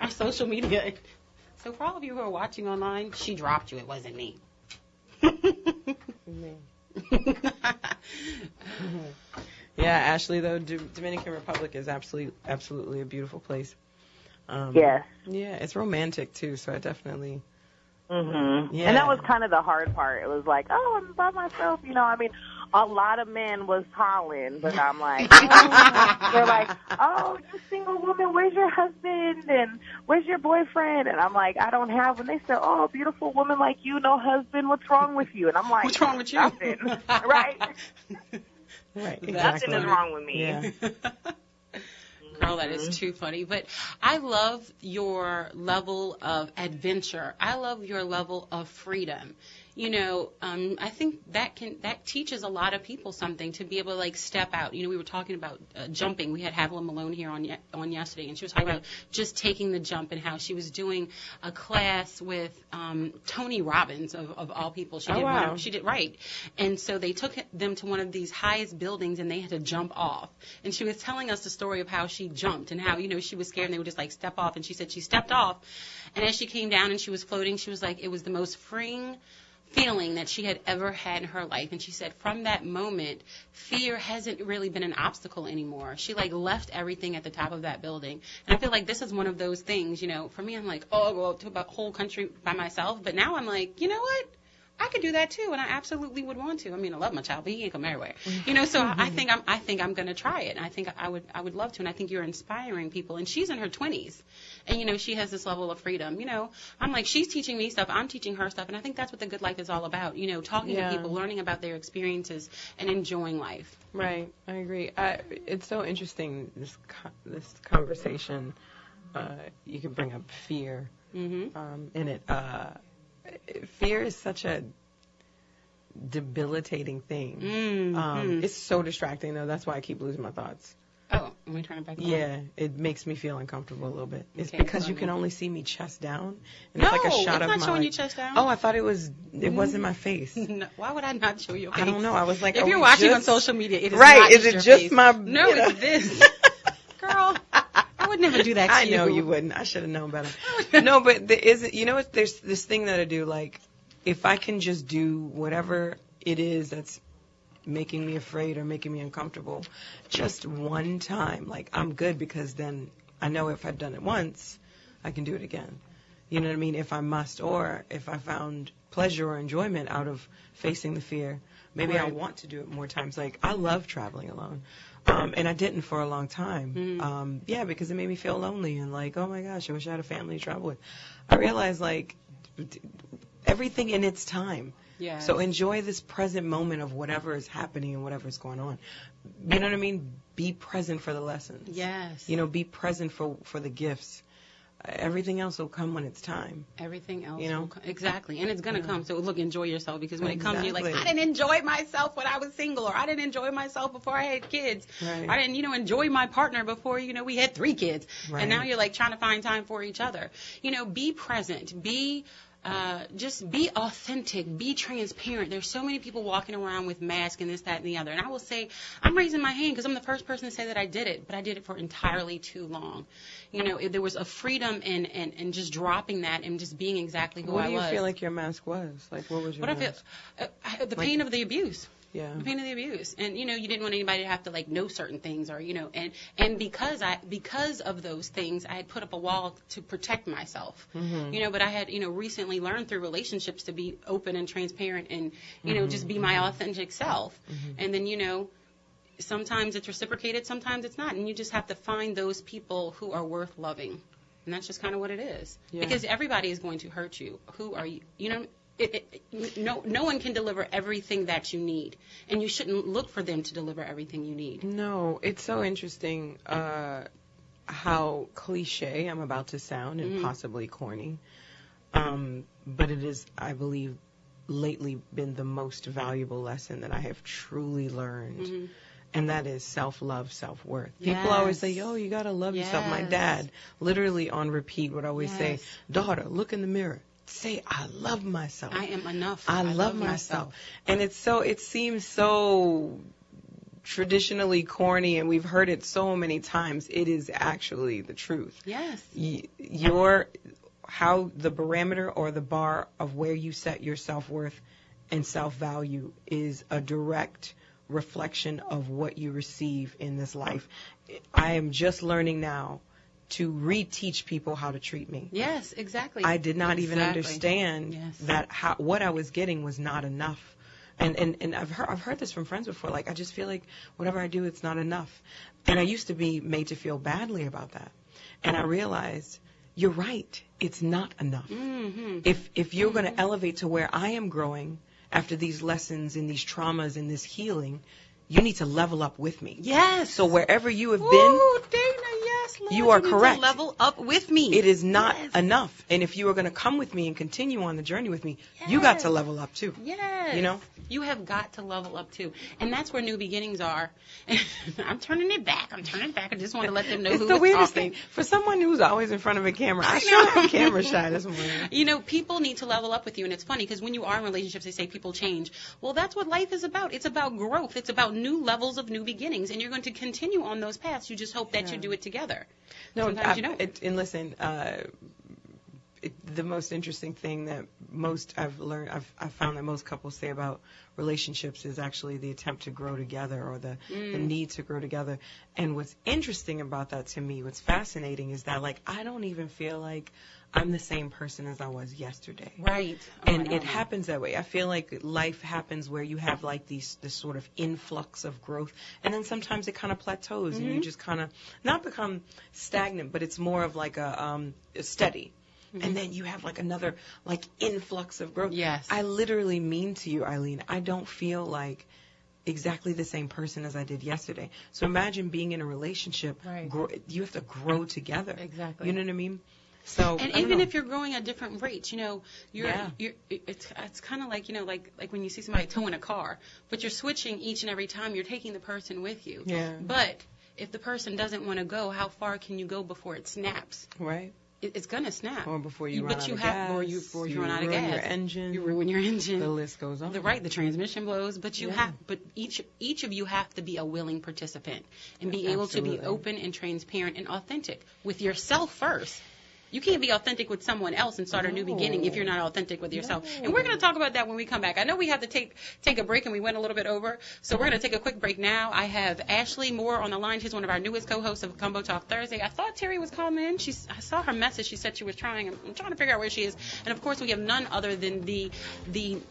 our social media. So for all of you who are watching online, she dropped you. It wasn't me. Yeah, Ashley, though, Dominican Republic is absolutely a beautiful place. Yes. Yeah, it's romantic, too, so I definitely... Mm-hmm. Yeah. And that was kind of the hard part. It was like, I'm by myself, I mean, a lot of men was calling, but I'm like, they're like, you single woman, where's your husband? And where's your boyfriend? And I'm like, I don't have one. They said, beautiful woman like you, no husband, what's wrong with you? And I'm like, what's wrong with you? Nothing. Right? Right, exactly. Nothing is wrong with me. Yeah. Girl, that is too funny. But I love your level of adventure. I love your level of freedom. I think that teaches a lot of people something to be able to step out. We were talking about jumping. We had Havilah Malone here on yesterday, and she was talking about just taking the jump and how she was doing a class with Tony Robbins of all people. She did right, and so they took them to one of these highest buildings, and they had to jump off. And she was telling us the story of how she jumped and how she was scared, and they would just step off. And she said she stepped off, and as she came down and she was floating, she was like, it was the most freeing feeling that she had ever had in her life. And she said from that moment, fear hasn't really been an obstacle anymore. She left everything at the top of that building. And I feel like this is one of those things, for me, I'm like, I'll go to a whole country by myself. But now I'm like, you know what? I could do that too, and I absolutely would want to. I mean, I love my child, but he ain't come everywhere. So I think I'm going to try it. And I think I would love to. And I think you're inspiring people. And she's in her 20s, and she has this level of freedom. I'm like, she's teaching me stuff, I'm teaching her stuff, and I think that's what the good life is all about. Talking to people, learning about their experiences, and enjoying life. Right, I agree. It's so interesting this conversation. You can bring up fear in it. Fear is such a debilitating thing. It's so distracting, though. That's why I keep losing my thoughts. Oh, let me turn it back on. Yeah, it makes me feel uncomfortable a little bit. It's Okay, because you can only see me chest down. And No, it's like a shot it's of not my, showing you chest down. Oh, I thought it wasn't my face. No, why would I not show your face? I don't know. I was like, if are you're we watching just... on social media, it is right? not Is just it your just face. my? No, it's this. Girl, I would never do that to you. I know you wouldn't. I should have known better. No, but there's this thing that I do. Like, if I can just do whatever it is that's making me afraid or making me uncomfortable, just one time, I'm good, because then I know if I've done it once, I can do it again. You know what I mean? If I must, or if I found pleasure or enjoyment out of facing the fear, maybe I want to do it more times. I love traveling alone. And I didn't for a long time. Because it made me feel lonely and oh my gosh, I wish I had a family to travel with. I realized everything in its time. Yeah. So enjoy this present moment of whatever is happening and whatever is going on. You know what I mean? Be present for the lessons. Yes. Be present for the gifts. Everything else will come when it's time. Everything else will come. Exactly. And it's going to come. So, look, enjoy yourself, because when it comes, you're like, Exactly. I didn't enjoy myself when I was single, or I didn't enjoy myself before I had kids. Right. I didn't, enjoy my partner before, we had 3 kids. Right. And now you're, trying to find time for each other. Be present. Be just be authentic, be transparent. There's so many people walking around with masks and this, that, and the other. And I will say, I'm raising my hand because I'm the first person to say that I did it, but I did it for entirely too long. You know, there was a freedom in just dropping that and just being exactly who I was. What do you feel like your mask was? Like, what was your mask? The pain of the abuse. Yeah. The pain of the abuse. And, you know, you didn't want anybody to have to, like, know certain things or, you know, and because of those things, I had put up a wall to protect myself. Mm-hmm. You know, but I had, you know, recently learned through relationships to be open and transparent and, you know, just be my authentic self. Mm-hmm. And then, you know, sometimes it's reciprocated, sometimes it's not. And you just have to find those people who are worth loving. And that's just kind of what it is. Yeah. Because everybody is going to hurt you. Who are you? You know, no one can deliver everything that you need, and you shouldn't look for them to deliver everything you need. No, it's so interesting how cliche I'm about to sound and possibly corny, but it is, I believe, lately been the most valuable lesson that I have truly learned. Mm-hmm. And that is self-love, self-worth. Yes. People always say, yo, you got to love yourself. My dad, literally on repeat, would always say, daughter, look in the mirror. Say, I love myself. I am enough. I love myself. And it seems so traditionally corny, and we've heard it so many times. It is actually the truth. Yes. How the parameter or the bar of where you set your self-worth and self-value is a direct reflection of what you receive in this life. I am just learning now to reteach people how to treat me. Yes, exactly. I did not even understand that what I was getting was not enough. And I've heard this from friends before. Like, I just feel like whatever I do, it's not enough. And I used to be made to feel badly about that. And I realized, you're right, it's not enough. Mm-hmm. If you're going to elevate to where I am growing after these lessons and these traumas and this healing, you need to level up with me. Yes. So wherever you have been, Dana, yes, Lord, you are correct. Need to level up with me. It is not enough. And if you are going to come with me and continue on the journey with me, you got to level up too. Yes. You know? You have got to level up too. And that's where new beginnings are. I'm turning it back. I just want to let them know who is talking. It's the weirdest thing. For someone who's always in front of a camera, I sure am camera shy this morning. You know, people need to level up with you. And it's funny because when you are in relationships, they say people change. Well, that's what life is about. It's about growth. It's about new levels of new beginnings. And you're going to continue on those paths. You just hope that you do it together. No, sometimes you don't. And listen, the most interesting thing that I've found that most couples say about relationships is actually the attempt to grow together or the need to grow together. And what's interesting about that to me, what's fascinating is that, like, I don't even feel like I'm the same person as I was yesterday. Right. And it happens that way. I feel like life happens where you have like this sort of influx of growth, and then sometimes it kind of plateaus and you just kind of not become stagnant, but it's more of like a steady. Mm-hmm. And then you have like another like influx of growth. Yes. I literally mean to you, Eileen, I don't feel like exactly the same person as I did yesterday. So imagine being in a relationship. Right. You have to grow together. Exactly. You know what I mean? So, and even if you're growing at different rates, you know, it's kind of like, you know, like when you see somebody towing a car, but you're switching each and every time. You're taking the person with you. Yeah. But if the person doesn't want to go, how far can you go before it snaps? Right. It's gonna snap. Or before you run out of gas. Or before you run out of gas. Your engine. You ruin your engine. The list goes on. The transmission blows. But each of you have to be a willing participant and be able to be open and transparent and authentic with yourself first. You can't be authentic with someone else and start a new beginning if you're not authentic with yourself. No. And we're going to talk about that when we come back. I know we have to take a break, and we went a little bit over. So we're going to take a quick break now. I have Ashley Moore on the line. She's one of our newest co-hosts of Gumbo Talk Thursday. I thought Terry was calling in. I saw her message. She said she was trying. I'm trying to figure out where she is. And, of course, we have none other than the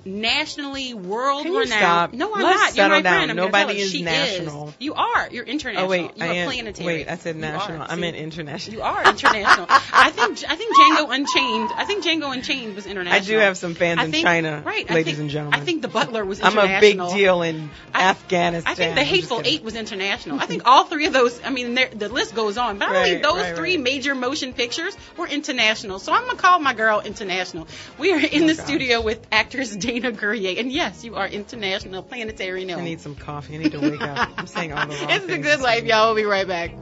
nationally world-renowned. Stop? No, I'm Let's not. You're my friend. Nobody is national. You are. You're international. Oh, wait. You are planetary. Wait, I said national. I meant international. You are international. I think Django Unchained. I think Django Unchained was international. I do have some fans in China, ladies and gentlemen. I think The Butler was international. I'm a big deal in Afghanistan. I think The Hateful Eight was international. I think all three of those, I mean, the list goes on. But I believe those three major motion pictures were international. So I'm going to call my girl international. We are in the studio with actress Dana Gurrier. And yes, you are international, planetary. No. I need some coffee. I need to wake up. I'm saying all the wrong things. It's the good life, y'all. We'll be right back.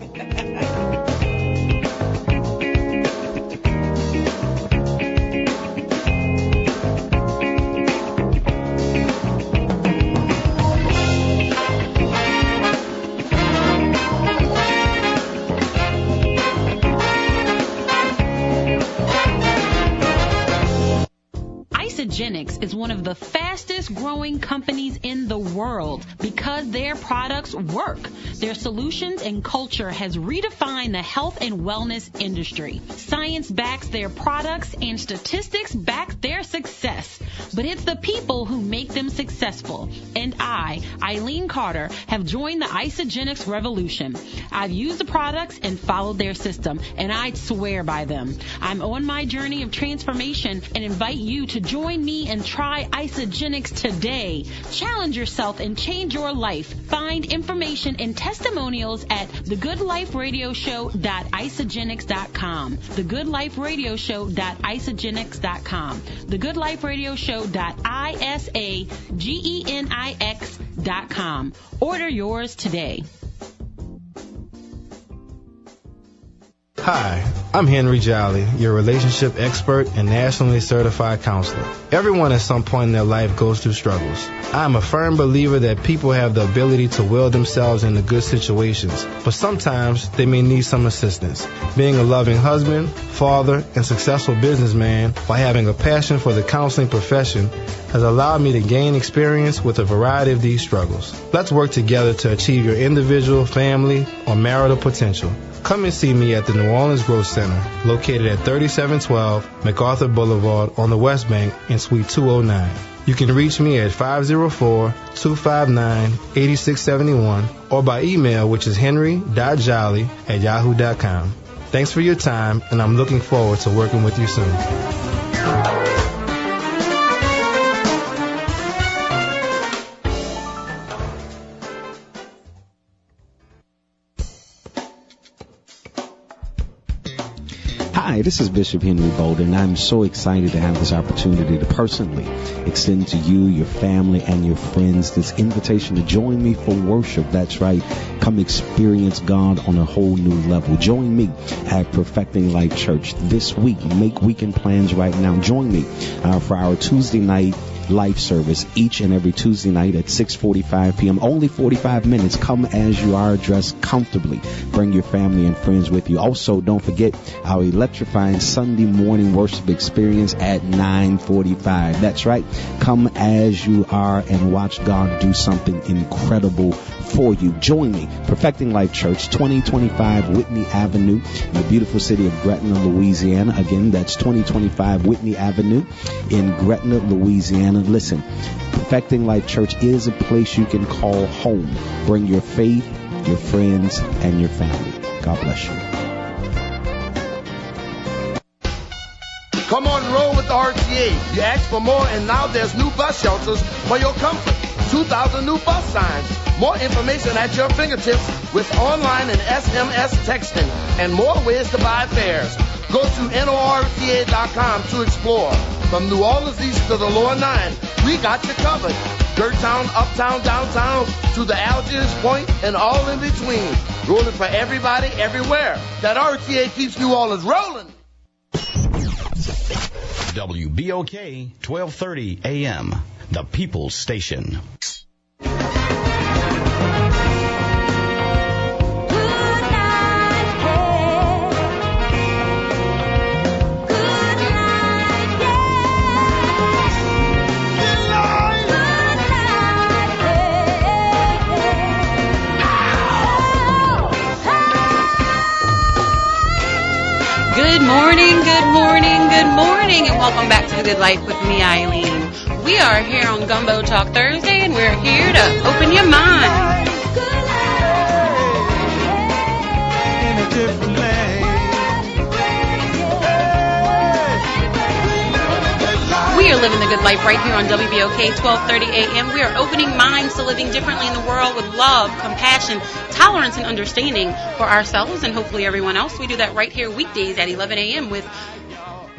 Isagenix is one of the fastest growing companies in the world because their products work. Their solutions and culture has redefined the health and wellness industry. Science backs their products and statistics back their success. But it's the people who make them successful. And I, Eileen Carter, have joined the Isagenix revolution. I've used the products and followed their system, and I'd swear by them. I'm on my journey of transformation and invite you to join me and try Isagenix today. Challenge yourself and change your life. Find information and testimonials at thegoodliferadioshow.isagenix.com. thegoodliferadioshow.isagenix.com. thegoodliferadioshow.isagenix.com. Order yours today. Hi, I'm Henry Jolly, your relationship expert and nationally certified counselor. Everyone at some point in their life goes through struggles. I'm a firm believer that people have the ability to will themselves into good situations, but sometimes they may need some assistance. Being a loving husband, father, and successful businessman while having a passion for the counseling profession has allowed me to gain experience with a variety of these struggles. Let's work together to achieve your individual, family, or marital potential. Come and see me at the New Orleans Growth Center, located at 3712 MacArthur Boulevard on the West Bank in Suite 209. You can reach me at 504-259-8671 or by email, which is henry.jolly@yahoo.com. Thanks for your time, and I'm looking forward to working with you soon. Hi, this is Bishop Henry Bolden. I'm so excited to have this opportunity to personally extend to you, your family, and your friends this invitation to join me for worship. That's right. Come experience God on a whole new level. Join me at Perfecting Life Church this week. Make weekend plans right now. Join me for our Tuesday night life service each and every Tuesday night at 6:45 p.m. Only 45 minutes. Come as you are, dressed comfortably. Bring your family and friends with you. Also, don't forget our electrifying Sunday morning worship experience at 9:45. That's right. Come as you are and watch God do something incredible for you. Join me, Perfecting Life Church, 2025 Whitney Avenue in the beautiful city of Gretna, Louisiana. Again, that's 2025 Whitney Avenue in Gretna, Louisiana. Listen, Perfecting Life Church is a place you can call home. Bring your faith, your friends, and your family. God bless you. Come on, roll with the RTA. You asked for more, and now there's new bus shelters for your comfort. 2,000 new bus signs. More information at your fingertips with online and SMS texting and more ways to buy fares. Go to NORTA.com to explore. From New Orleans East to the Lower Nine, we got you covered. Dirttown, uptown, downtown, to the Algiers Point, and all in between. Rolling for everybody, everywhere. That RTA keeps New Orleans rolling. WBOK 1230 AM, the People's Station. Good morning, and welcome back to The Good Life with me, Eileen. We are here on Gumbo Talk Thursday, and we're here to open your mind. We are living the good life right here on WBOK 1230 AM. We are opening minds to living differently in the world with love, compassion, tolerance, and understanding for ourselves and hopefully everyone else. We do that right here weekdays at 11 a.m. with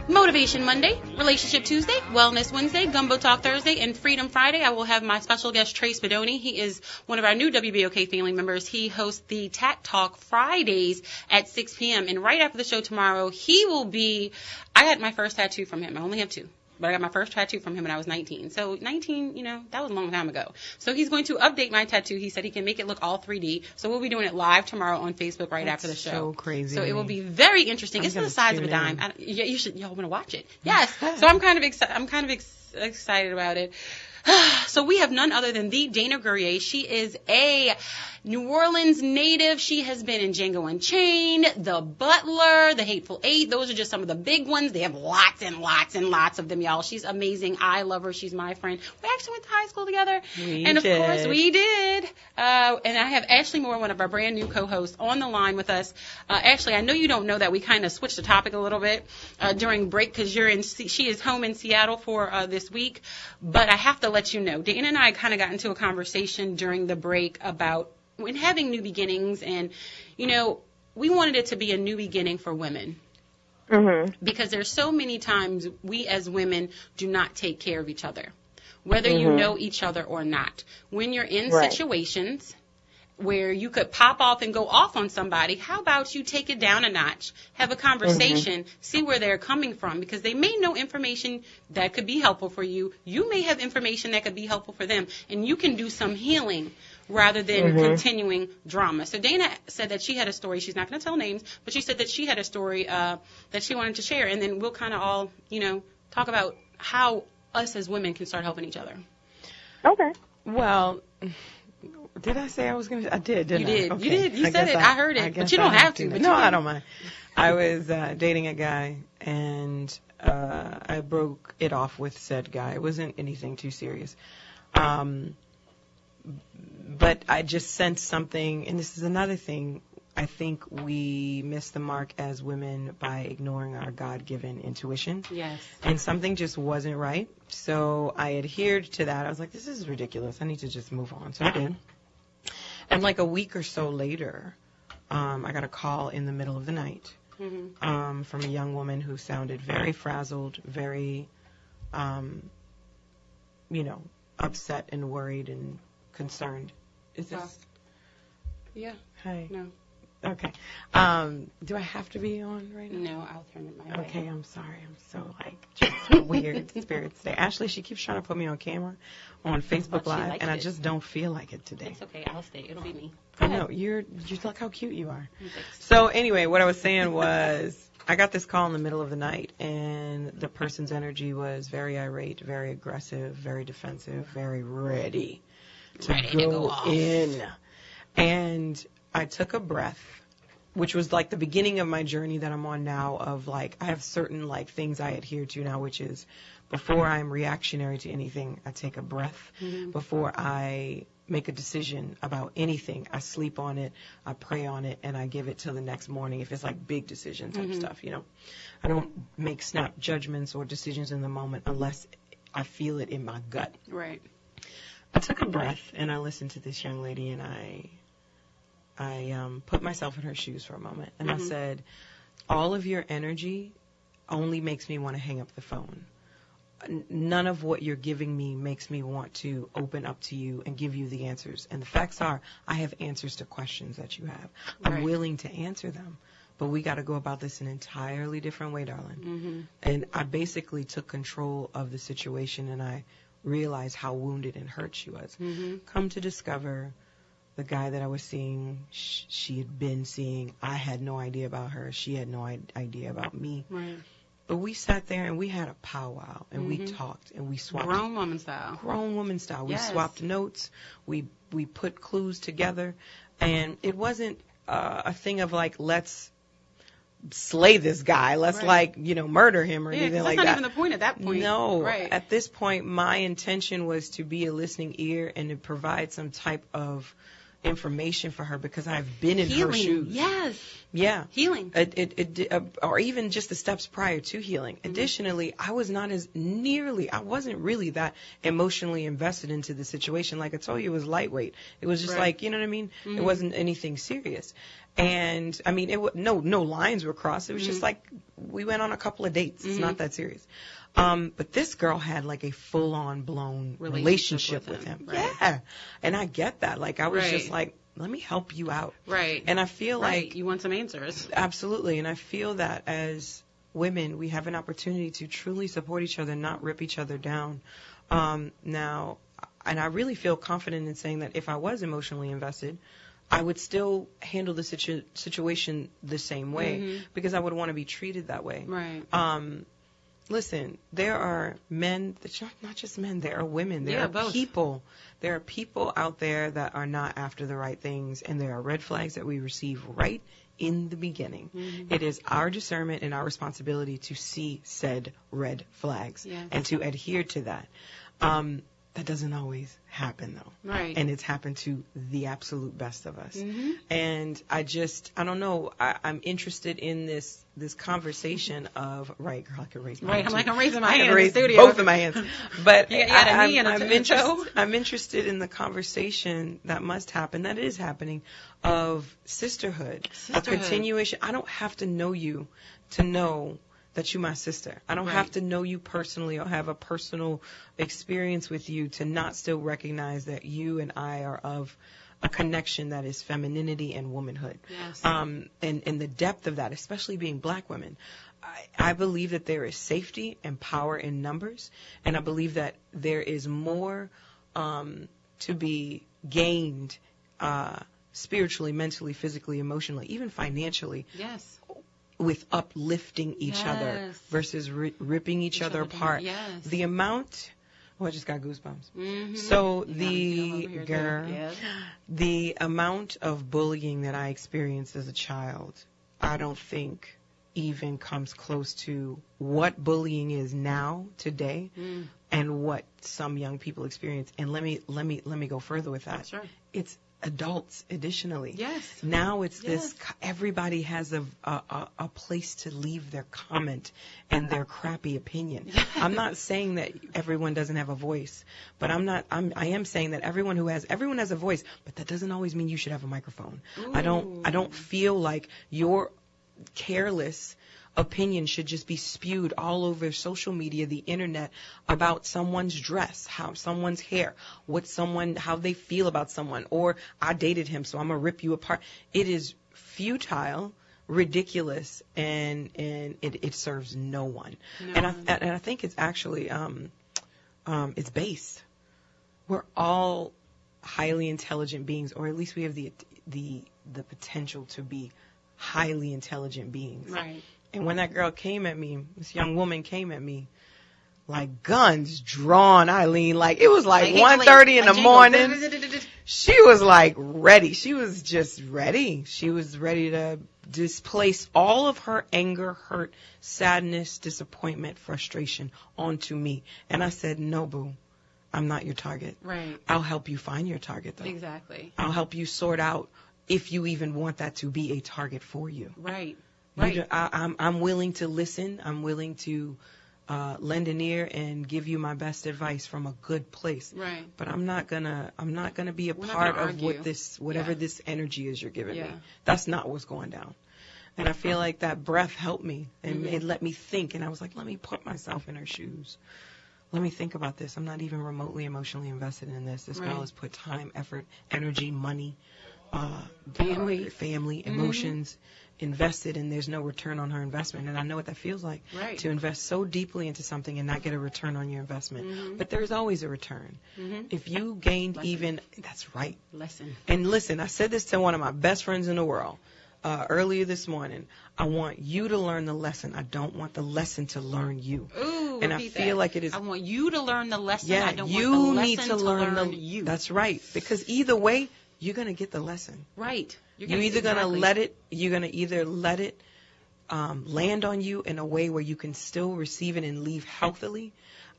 Motivation Monday, Relationship Tuesday, Wellness Wednesday, Gumbo Talk Thursday, and Freedom Friday. I will have my special guest, Trace Bedoni. He is one of our new WBOK family members. He hosts the Tat Talk Fridays at 6 p.m. And right after the show tomorrow, he will be, I had my first tattoo from him. I only have two. but I got my first tattoo from him when I was 19. So 19, that was a long time ago. So he's going to update my tattoo. He said he can make it look all 3D. So we'll be doing it live tomorrow on Facebook after the show. So crazy. So it will be very interesting. It's the size of a dime. Y'all want to watch it? Yes. So I'm kind of excited about it. So we have none other than the Dana Guerrier. She is a New Orleans native. She has been in Django Unchained, The Butler, The Hateful Eight. Those are just some of the big ones. They have lots and lots and lots of them, y'all. She's amazing. I love her. She's my friend. We actually went to high school together. Of course, we did. And I have Ashley Moore, one of our brand new co-hosts, on the line with us. Ashley, I know you don't know that we kind of switched the topic a little bit during break because she is home in Seattle for this week. But I have to let you know, Dana and I kind of got into a conversation during the break about when having new beginnings, and we wanted it to be a new beginning for women. Mm-hmm. Because there's so many times we as women do not take care of each other, whether you know each other or not. When you're in situations where you could pop off and go off on somebody, how about you take it down a notch, have a conversation, see where they're coming from, because they may know information that could be helpful for you. You may have information that could be helpful for them, and you can do some healing rather than continuing drama. So Dana said that she had a story. She's not going to tell names, but she said that she had a story that she wanted to share, and then we'll kind of all, talk about how us as women can start helping each other. Okay. Well, did I say I was going to? I did, didn't I? You did. Okay. You did. You said it. I heard it. But you don't have to. No, I don't mind. I was dating a guy, and I broke it off with said guy. It wasn't anything too serious. But I just sensed something, and this is another thing. I think we miss the mark as women by ignoring our God-given intuition. Yes. And something just wasn't right. So I adhered to that. I was like, this is ridiculous. I need to just move on. So I did. And like a week or so later, I got a call in the middle of the night from a young woman who sounded very frazzled, very, upset and worried and concerned. Is this? Yeah. Hi. No. Okay. Do I have to be on right now? No, I'll turn it my way. Okay, I'm sorry. I'm so just weird spirits today. Ashley, she keeps trying to put me on camera on Facebook Live, and I just don't feel like it today. It's okay. I'll stay. It'll be me. I know. You look how cute you are. So anyway, what I was saying was I got this call in the middle of the night, and the person's energy was very irate, very aggressive, very defensive, very ready to go in. And I took a breath, which was like the beginning of my journey that I'm on now of like, I have certain like things I adhere to now, which is before I'm reactionary to anything, I take a breath. Before I make a decision about anything, I sleep on it, I pray on it, and I give it till the next morning if it's like big decision type stuff, I don't make snap judgments or decisions in the moment unless I feel it in my gut. Right. I took a breath and I listened to this young lady, and I put myself in her shoes for a moment, and I said, all of your energy only makes me want to hang up the phone. None of what you're giving me makes me want to open up to you and give you the answers. And the facts are, I have answers to questions that you have. I'm willing to answer them, but we got to go about this an entirely different way, darling. And I basically took control of the situation, and I realized how wounded and hurt she was. Come to discover, the guy that I was seeing, she had been seeing. I had no idea about her. She had no idea about me. Right. But we sat there and we had a powwow, and we talked, and we swapped. Grown woman style. Grown woman style. We swapped notes. We put clues together, and it wasn't a thing of like, let's slay this guy. Let's murder him or anything like that. That's not even the point at that point. No. Right. At this point, my intention was to be a listening ear and to provide some type of information for her, because I've been in her shoes. Yes. Yeah. Healing. Or even just the steps prior to healing. Additionally, I wasn't really that emotionally invested into the situation. Like I told you, it was lightweight. It was just like, you know what I mean? It wasn't anything serious. And I mean, no lines were crossed. It was just like, we went on a couple of dates. It's not that serious. But this girl had like a full-on blown relationship with him. Right. Yeah. And I get that. Like, I was just like, let me help you out. Right. And I feel like you want some answers. Absolutely. And I feel that as women, we have an opportunity to truly support each other, not rip each other down. Now, and I really feel confident in saying that if I was emotionally invested, I would still handle the situation the same way because I would want to be treated that way. Right. Listen, there are men, not just men, there are women, there are both. People. There are people out there that are not after the right things, and there are red flags that we receive right in the beginning. It is our discernment and our responsibility to see said red flags and to adhere to that. That doesn't always happen, though. Right. And it's happened to the absolute best of us. And I don't know, I'm interested in this conversation of, right, girl, I can raise my hand. I'm like, I'm raising my hand in the studio. Both of my hands. But I'm interested in the conversation that must happen, that is happening, of sisterhood. A continuation. I don't have to know you to know that you're my sister. I don't have to know you personally or have a personal experience with you to not still recognize that you and I are of a connection that is femininity and womanhood. Yes. And the depth of that, especially being black women, I believe that there is safety and power in numbers, and I believe that there is more to be gained spiritually, mentally, physically, emotionally, even financially. Yes. With uplifting each other versus ripping each other apart. Yes. The amount, I just got goosebumps. So the amount of bullying that I experienced as a child, I don't think even comes close to what bullying is now, today, and what some young people experience. And let me go further with that. Sure. It's adults additionally. Yes. Now it's this, everybody has a place to leave their comment and their crappy opinion. I'm not saying that everyone doesn't have a voice, but I am saying that everyone has a voice, but that doesn't always mean you should have a microphone. Ooh. I don't feel like your careless opinion should just be spewed all over social media, the internet, about someone's dress, how someone's hair, how they feel about someone, or I dated him, so I'm gonna rip you apart. It is futile, ridiculous, and it serves no one. No. And I think it's actually it's base. We're all highly intelligent beings, or at least we have the potential to be highly intelligent beings. Right. And when that girl came at me, this young woman came at me, like guns drawn, Eileen. Like it was like 1:30 in the morning. She was like ready. She was just ready. She was ready to displace all of her anger, hurt, sadness, disappointment, frustration onto me. And I said, no, boo, I'm not your target. Right. I'll help you find your target, though. Exactly. I'll help you sort out if you even want that to be a target for you. Right. Right. I'm willing to listen. I'm willing to lend an ear and give you my best advice from a good place. Right. But I'm not gonna be a part of whatever this energy is you're giving me. That's not what's going down. And I feel like that breath helped me and it let me think. And I was like, let me put myself in her shoes. Let me think about this. I'm not even remotely emotionally invested in this. This girl has put time, effort, energy, money, family, emotions invested, and there's no return on her investment. And I know what that feels like, to invest so deeply into something and not get a return on your investment. But there's always a return. If you gained that's right. Lesson. And listen, I said this to one of my best friends in the world earlier this morning. I want you to learn the lesson. I don't want the lesson to learn you. Ooh, and I feel like it is. I want you to learn the lesson. Yeah, I don't you want the need lesson to learn you. That's right. Because either way, you're going to get the lesson. Right. You're either going to let it land on you in a way where you can still receive it and leave healthily,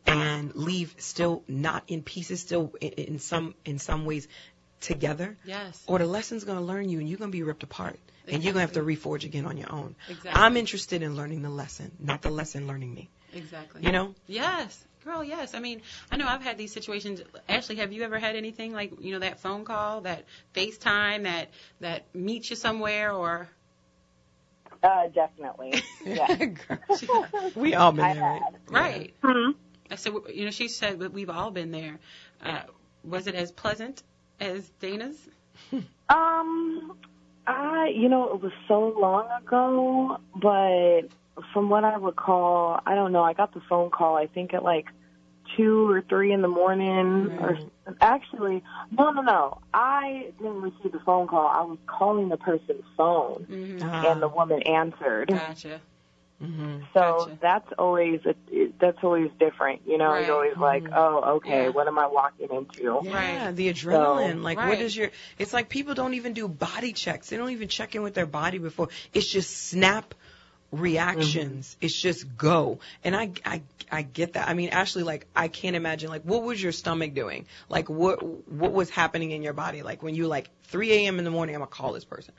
and leave still not in pieces, still in some ways together. Yes. Or the lesson's going to learn you and you're going to be ripped apart. Exactly. And you're going to have to reforge again on your own. Exactly. I'm interested in learning the lesson, not the lesson learning me. Exactly. You know? Yes. Girl, yes. I mean, I know I've had these situations. Ashley, have you ever had anything like, that phone call, that FaceTime, that meets you somewhere, or? Definitely. Yeah. We all been there, right? Right. Mm-hmm. I said, she said that we've all been there. Was it as pleasant as Dana's? It was so long ago, but from what I recall, I don't know. I got the phone call, I think, at like 2 or 3 in the morning. Or actually, no. I didn't receive the phone call. I was calling the person's phone, and the woman answered. Gotcha. So that's always different, you know. You're always like, oh, okay, what am I walking into? Yeah, the adrenaline. What is your? It's like people don't even do body checks. They don't even check in with their body before. It's just snap reactions. It's just go. And I get that. I mean, Ashley, like, I can't imagine, like, what was your stomach doing? Like, what was happening in your body? Like, when you, like, 3 a.m. in the morning, I'm going to call this person,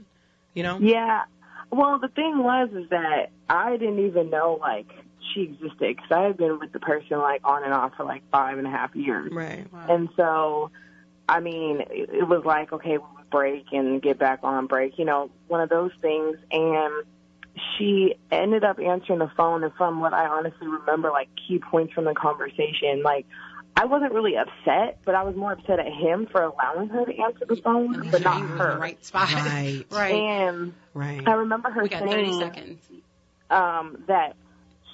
you know? Yeah. Well, the thing is that I didn't even know, like, she existed, because I had been with the person, like, on and off for, like, 5.5 years. Right. Wow. And so, I mean, it was like, okay, we would break and get back on break, you know, one of those things. And she ended up answering the phone, and from what I honestly remember, like, key points from the conversation, like, I wasn't really upset, but I was more upset at him for allowing her to answer the phone, but not her. Right spot. Right. And I remember her saying 30 seconds. That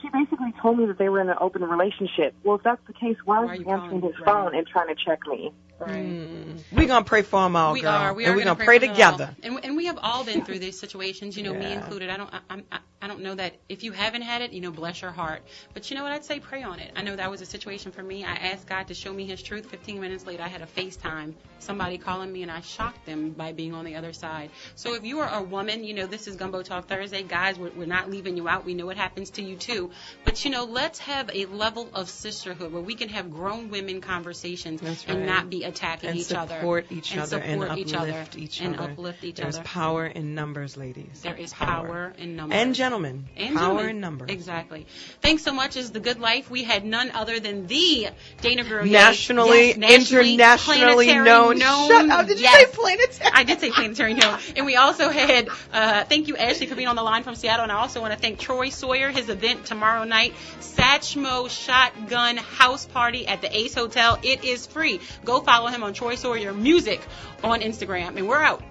she basically told me that they were in an open relationship. Well, if that's the case, why was he answering his phone and trying to check me? Right. We're going to pray for them all, we girl. Are. We are and we're going to pray together. And we have all been through these situations, you know, me included. I don't know that if you haven't had it, you know, bless your heart. But you know what? I'd say pray on it. I know that was a situation for me. I asked God to show me his truth. 15 minutes later, I had a FaceTime, somebody calling me, and I shocked them by being on the other side. So if you are a woman, you know, this is Gumbo Talk Thursday. Guys, we're not leaving you out. We know it happens to you, too. But, you know, let's have a level of sisterhood where we can have grown women conversations and not be attacking each other. Support each other and uplift each other. And uplift each other. There's power in numbers, ladies. There is power in numbers. And gentlemen. Power in numbers. Exactly. Thanks so much. Is The Good Life. We had none other than the Dana Guerrero. Nationally, internationally known. Shut up. Did you say planetary? I did say planetary known. And we also had, thank you, Ashley, for being on the line from Seattle. And I also want to thank Troy Sawyer, his event tomorrow night, Satchmo Shotgun House Party at the Ace Hotel. It is free. Go follow him on Troy Sawyer Music on Instagram. And we're out.